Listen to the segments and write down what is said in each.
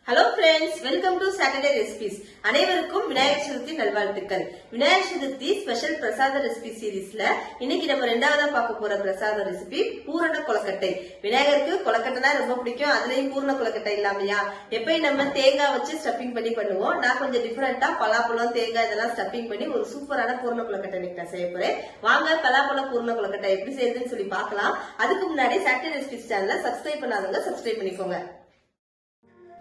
Hello friends, welcome to Saturday recipes. அனைவருக்கும் விநாயகர் சதுர்த்தி நல்வாழ்த்துக்கள். Vinayagar Chaturthi special பிரசாத recipe சீரீஸ்ல இன்னைக்கு நம்ம ரெண்டாவதா பார்க்க போற பிரசாத ரெசிபி பூரண கொலக்கட்டை. விநாயகருக்கு கொலக்கட்டைனா ரொம்ப பிடிக்கும், அதுலயும் பூரண கொலக்கட்டை இல்லாமையா? எப்பயும் நம்ம தேங்காய் வச்சு ஸ்டஃபிங் பண்ணி பண்ணுவோம். நான் கொஞ்சம் டிஃபரெண்டா பலாப்பழம், தேங்காய் இதெல்லாம் ஸ்டஃபிங் பண்ணி ஒரு சூப்பரான பூரண கொலக்கட்டை இன்னைக்கு நான் செய்ய போறேன். வாங்க பலாப்பழம் பூரண கொலக்கட்டை எப்படி செய்யுதுன்னு சொல்லி பார்க்கலாம். அதுக்கு முன்னாடி சாட்டர்டே ரெசிபிஸ் சேனலை சப்ஸ்கிரைப் பண்ணாதவங்க சப்ஸ்கிரைப் பண்ணிக்கோங்க.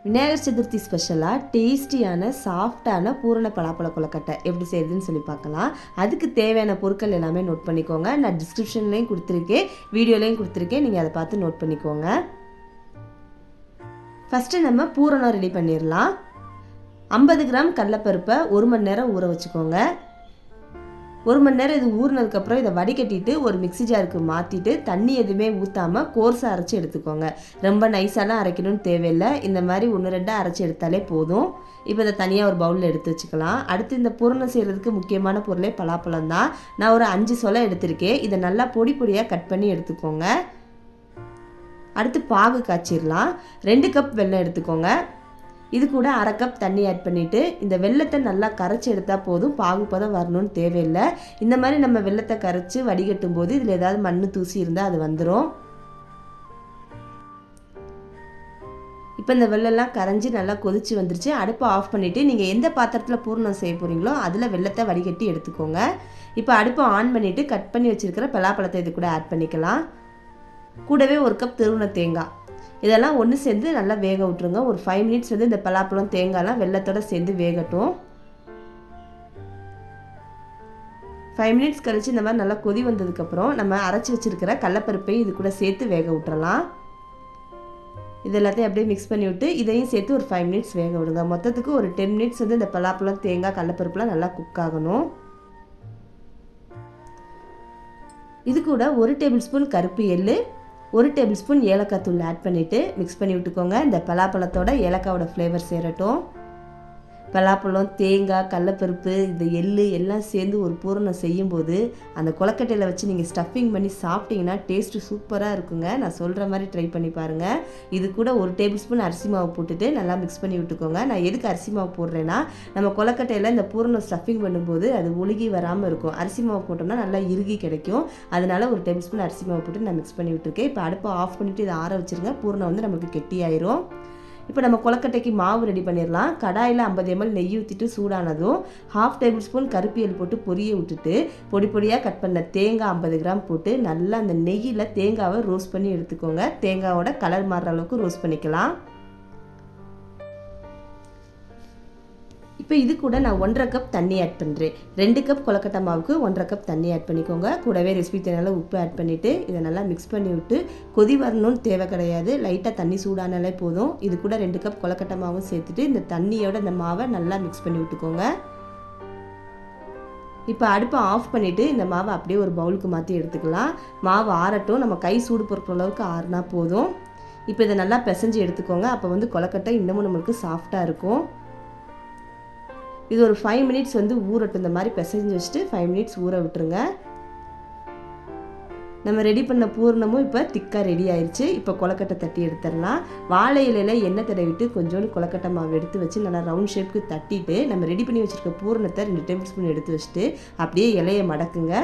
விநாயகர் சதுர்த்தி ஸ்பெஷலாக டேஸ்டியான சாஃப்டான பூரண பலாப்பழ கொலக்கட்டை எப்படி செய்யுதுன்னு சொல்லி பார்க்கலாம். அதுக்கு தேவையான பொருட்கள் எல்லாமே நோட் பண்ணிக்கோங்க. நான் டிஸ்கிரிப்ஷன்லேயும் கொடுத்துருக்கேன், வீடியோலையும் கொடுத்துருக்கேன், நீங்கள் அதை பார்த்து நோட் பண்ணிக்கோங்க. ஃபஸ்ட்டு நம்ம பூரணம் ரெடி பண்ணிடலாம். 50 கிராம் கடலைப்பருப்பை 1 மணி நேரம் ஊற வச்சுக்கோங்க. 1 மணி நேரம் இது ஊறினதுக்கப்புறம் இதை வடிகட்டிட்டு ஒரு மிக்ஸி ஜாருக்கு மாற்றிட்டு தண்ணி எதுவுமே ஊற்றாமல் கோர்ஸாக அரைச்சி எடுத்துக்கோங்க. ரொம்ப நைஸாலாம் அரைக்கணும்னு தேவையில்லை, இந்த மாதிரி 1-2 அரைச்சி எடுத்தாலே போதும். இப்போ இதை தனியாக ஒரு பவுலில் எடுத்து வச்சுக்கலாம். அடுத்து இந்த பூரணம் செய்கிறதுக்கு முக்கியமான பொருளே பலாப்பழம் தான். நான் ஒரு 5 சொலை எடுத்திருக்கேன். இதை நல்லா பொடி பொடியாக கட் பண்ணி எடுத்துக்கோங்க. அடுத்து பாகு காய்ச்சிடலாம். 2 கப் வெல்லம் எடுத்துக்கோங்க. இது கூட 1/2 கப் தண்ணி ஆட் பண்ணிவிட்டு இந்த வெல்லத்தை நல்லா கரைச்சி எடுத்தால் போதும். பாகுப்பதம் வரணும்னு தேவையில்லை. இந்த மாதிரி நம்ம வெல்லத்தை கரைச்சி வடிகட்டும் போது இதில் ஏதாவது மண் தூசி இருந்தால் அது வந்துடும். இப்போ இந்த வெள்ளெல்லாம் கரைஞ்சி நல்லா கொதிச்சு வந்துருச்சு. அடுப்பை ஆஃப் பண்ணிவிட்டு நீங்கள் எந்த பாத்திரத்தில் பூரணம் செய்ய போகிறீங்களோ அதில் வெல்லத்தை வடிகட்டி எடுத்துக்கோங்க. இப்போ அடுப்பை ஆன் பண்ணிவிட்டு கட் பண்ணி வச்சுருக்கிற பலாப்பழத்தை இது கூட ஆட் பண்ணிக்கலாம். கூடவே 1 கப் துருவின தேங்காய், இதெல்லாம் ஒன்று சேர்ந்து நல்லா வேக விட்டுருங்க. ஒரு 5 மினிட்ஸ் இந்த பலாப்பழம் தேங்காய்லாம் வெள்ளத்தோடு சேர்ந்து வேகட்டும். 5 மினிட்ஸ் கழித்து இந்த மாதிரி நல்லா கொதி வந்ததுக்கப்புறம் நம்ம அரைச்சி வச்சுருக்கிற கடலைப்பருப்பையும் இது கூட சேர்த்து வேக விட்டுறலாம். இது எல்லாத்தையும் அப்படியே மிக்ஸ் பண்ணி விட்டு இதையும் சேர்த்து ஒரு 5 மினிட்ஸ் வேக விடுங்க. மொத்தத்துக்கு ஒரு 10 மினிட்ஸ் இந்த பலாப்பழம் தேங்காய் கடலைப்பருப்புலாம் நல்லா குக் ஆகணும். இது கூட 1 டேபிள் ஸ்பூன் கருப்பு எள்ளு, 1 டேபிள் ஸ்பூன் ஏலக்காய் தூள் ஆட் பண்ணிவிட்டு மிக்ஸ் பண்ணி விட்டுக்கோங்க. இந்த பலாப்பழத்தோட ஏலக்காவோட ஃப்ளேவர் சேரட்டும். பலாப்பழம், தேங்காய், கடலைப்பருப்பு, இந்த எள்ளு எல்லாம் சேர்ந்து ஒரு பூரணம் செய்யும்போது அந்த கொலக்கட்டையில் வச்சு நீங்கள் ஸ்டஃபிங் பண்ணி சாப்பிட்டீங்கன்னா டேஸ்ட்டு சூப்பராக இருக்குங்க. நான் சொல்கிற மாதிரி ட்ரை பண்ணி பாருங்கள். இது கூட 1 டேபிள் ஸ்பூன் அரிசி மாவு போட்டுட்டு நல்லா மிக்ஸ் பண்ணி விட்டுக்கோங்க. நான் எதுக்கு அரிசி மாவு போடுறேன்னா, நம்ம கொலக்கட்டையில் இந்த பூரணம் ஸ்டஃபிங் பண்ணும்போது அது ஒழுகி வராமல் இருக்கும். அரிசி மாவு போட்டோம்னா நல்லா இறுகி கிடைக்கும். அதனால 1 டேபிள் ஸ்பூன் அரிசி மாவு போட்டு நான் மிக்ஸ் பண்ணி விட்டுருக்கேன். இப்போ அடுப்பை ஆஃப் பண்ணிவிட்டு இதை ஆற வச்சுருங்க. பூரணம் நமக்கு கெட்டியாயிரும். இப்போ நம்ம கொலக்கட்டைக்கு மாவு ரெடி பண்ணிடலாம். கடாயில் 50 ml நெய் ஊற்றிட்டு சூடானதும் 1/2 டேபிள் ஸ்பூன் கருப்பியல் போட்டு பொரிய விட்டுட்டு பொடி பொடியாக கட் பண்ண தேங்காய் 50 கிராம் போட்டு நல்லா அந்த நெய்யில் தேங்காவை ரோஸ்ட் பண்ணி எடுத்துக்கோங்க. தேங்காவோட கலர் மாறுற அளவுக்கு ரோஸ்ட் பண்ணிக்கலாம். இப்போ இது கூட நான் 1/2 கப் தண்ணி ஆட் பண்ணுறேன். 2 கப் கொலக்கட்டை மாவுக்கு 1/2 கப் தண்ணி ஆட் பண்ணிக்கோங்க. கூடவே ரெசிபி தேவையான உப்பு ஆட் பண்ணிவிட்டு இதை நல்லா மிக்ஸ் பண்ணி விட்டு கொதி வரணும்னு தேவை கிடையாது, லைட்டாக தண்ணி சூடானாலே போதும். இது கூட 2 கப் கொலக்கட்டை மாவும் சேர்த்துட்டு இந்த தண்ணியோட இந்த மாவை நல்லா மிக்ஸ் பண்ணி விட்டுக்கோங்க. இப்போ அடுப்பை ஆஃப் பண்ணிவிட்டு இந்த மாவை அப்படியே ஒரு பவுலுக்கு மாற்றி எடுத்துக்கலாம். மாவு ஆறட்டும். நம்ம கை சூடு பொறுக்கிற அளவுக்கு ஆறுனா போதும். இப்போ இதை நல்லா பிசைஞ்சு எடுத்துக்கோங்க. அப்போ கொலக்கட்டை இன்னமும் நம்மளுக்கு சாஃப்டாக இருக்கும். இது ஒரு 5 மினிட்ஸ் ஊறட்டும். இந்த மாதிரி பிசைஞ்சு வச்சுட்டு 5 மினிட்ஸ் ஊற விட்டுருங்க. நம்ம ரெடி பண்ண பூரணமும் இப்போ திக்காக ரெடி ஆயிடுச்சு. இப்போ கொலக்கட்டை தட்டி எடுத்துடலாம். வாழை இலையில் எண்ணெய் தடவிட்டு கொஞ்சோண்டு கொலக்கட்டை மாவு எடுத்து வச்சு நல்லா ரவுண்ட் ஷேப்புக்கு தட்டிட்டு நம்ம ரெடி பண்ணி வச்சுருக்க பூரணத்தை 2 டேபிள் ஸ்பூன் எடுத்து வச்சுட்டு அப்படியே இலையை மடக்குங்க.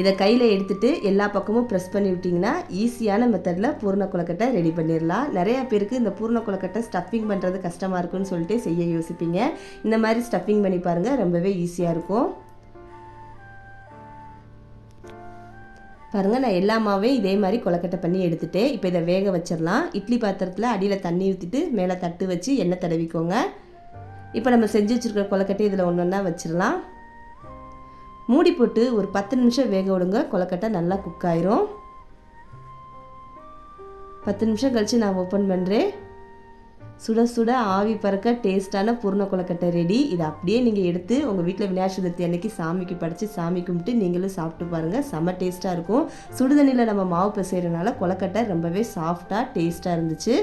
இதை கையில் எடுத்துகிட்டு எல்லா பக்கமும் ப்ரெஸ் பண்ணி விட்டிங்கன்னா ஈஸியான மெத்தடில் பூரண கொலக்கட்டை ரெடி பண்ணிடலாம். நிறையா பேருக்கு இந்த பூரண கொலக்கட்டை ஸ்டஃபிங் பண்ணுறது கஷ்டமாக இருக்குன்னு சொல்லிட்டு செய்ய யோசிப்பீங்க. இந்த மாதிரி ஸ்டஃபிங் பண்ணி பாருங்கள், ரொம்பவே ஈஸியாக இருக்கும். பாருங்கள், நான் எல்லா மாவையும் இதே மாதிரி கொலக்கட்டை பண்ணி எடுத்துகிட்டு இப்போ இதை வேக வச்சிடலாம். இட்லி பாத்திரத்தில் அடியில் தண்ணி ஊற்றிட்டு மேலே தட்டு வச்சு எண்ணெய் தடவிக்கோங்க. இப்போ நம்ம செஞ்சு வச்சுருக்கிற கொலக்கட்டை இதில் ஒன்று ஒன்றா வச்சிடலாம். மூடி போட்டு ஒரு 10 நிமிஷம் வேக விடுங்க. கொலக்கட்டை நல்லா குக் ஆயிரும். 10 நிமிஷம் கழித்து நான் ஓப்பன் பண்ணுறேன். சுட சுட ஆவி பறக்க டேஸ்ட்டான பூரண கொலக்கட்டை ரெடி. இதை அப்படியே நீங்கள் எடுத்து உங்கள் வீட்டில் விநாயகர் சதுர்த்தி அன்னைக்கு சாமிக்கு படைச்சி சாமி கும்பிட்டு நீங்களும் சாப்பிட்டு பாருங்கள். செம்ம டேஸ்ட்டாக இருக்கும். சுடுதண்ணியில் நம்ம மாவு பிசைகிறனால கொலக்கட்டை ரொம்பவே சாஃப்டாக டேஸ்ட்டாக இருந்துச்சு.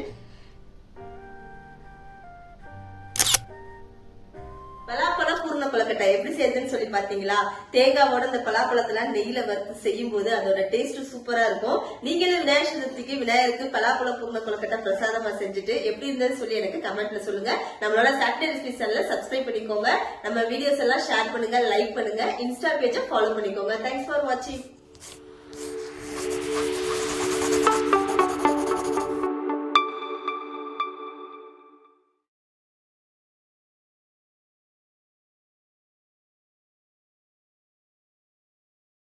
கொழுக்கட்டை எப்படி செய்யுதுன்னு சொல்லி பாத்தீங்களா? தேங்காவோட இந்த பலாப்பழத்துல நெய்யில வறுத்து செய்யும் போது அதோட டேஸ்ட் சூப்பரா இருக்கும். நீங்களும் விநாயகர் சதுர்த்திக்கு விநாயகருக்கு பலாப்பழ பூர்ண கொழுக்கட்டை பிரசாதமா செஞ்சுட்டு எப்படி இருந்ததுன்னு சொல்லி எனக்கு கமெண்ட்ல சொல்லுங்க. நம்மளோட சாட்டர்டே ரெசிபி சேனலை சப்ஸ்கிரைப் பண்ணிக்கோங்க. நம்ம வீடியோஸ் எல்லாம் ஷேர் பண்ணுங்க, லைக் பண்ணுங்க, இன்ஸ்டா பேஜை ஃபாலோ பண்ணிக்கோங்க. தேங்க்ஸ் ஃபார் வாட்சிங்.